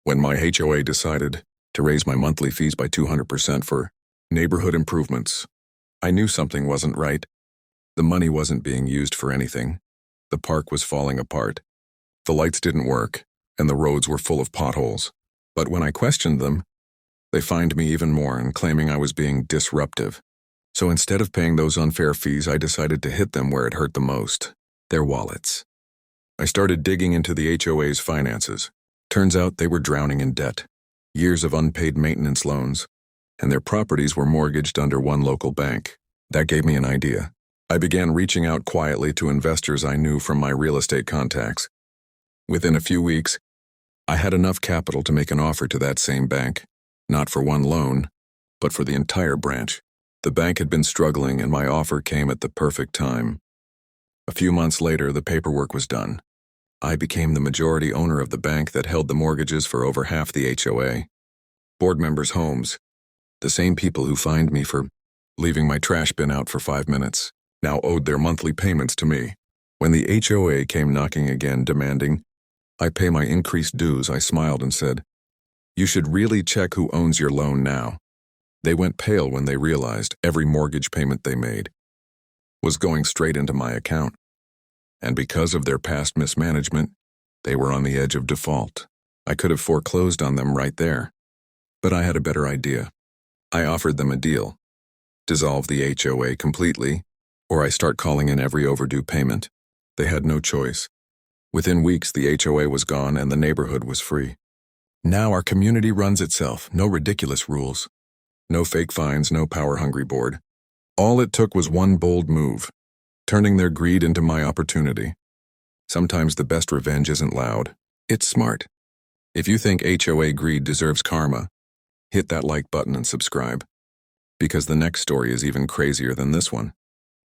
when my HOA decided to raise my monthly fees by 200% for neighborhood improvements. I knew something wasn't right. The money wasn't being used for anything. The park was falling apart. The lights didn't work, and the roads were full of potholes. But when I questioned them, they fined me even more and claiming I was being disruptive. So instead of paying those unfair fees, I decided to hit them where it hurt the most, their wallets. I started digging into the HOA's finances. Turns out they were drowning in debt, years of unpaid maintenance loans, and their properties were mortgaged under one local bank. That gave me an idea. I began reaching out quietly to investors I knew from my real estate contacts. Within a few weeks, I had enough capital to make an offer to that same bank, not for one loan, but for the entire branch. The bank had been struggling, and my offer came at the perfect time. A few months later, the paperwork was done. I became the majority owner of the bank that held the mortgages for over half the HOA. Board members' homes, the same people who fined me for leaving my trash bin out for 5 minutes, now owed their monthly payments to me. When the HOA came knocking again, demanding I pay my increased dues, I smiled and said, "You should really check who owns your loan now." They went pale when they realized every mortgage payment they made was going straight into my account. And because of their past mismanagement, they were on the edge of default. I could have foreclosed on them right there. But I had a better idea. I offered them a deal. Dissolve the HOA completely, or I start calling in every overdue payment. They had no choice. Within weeks, the HOA was gone and the neighborhood was free. Now our community runs itself, no ridiculous rules. No fake fines, no power-hungry board. All it took was one bold move, turning their greed into my opportunity. Sometimes the best revenge isn't loud, it's smart. If you think HOA greed deserves karma, hit that like button and subscribe, because the next story is even crazier than this one.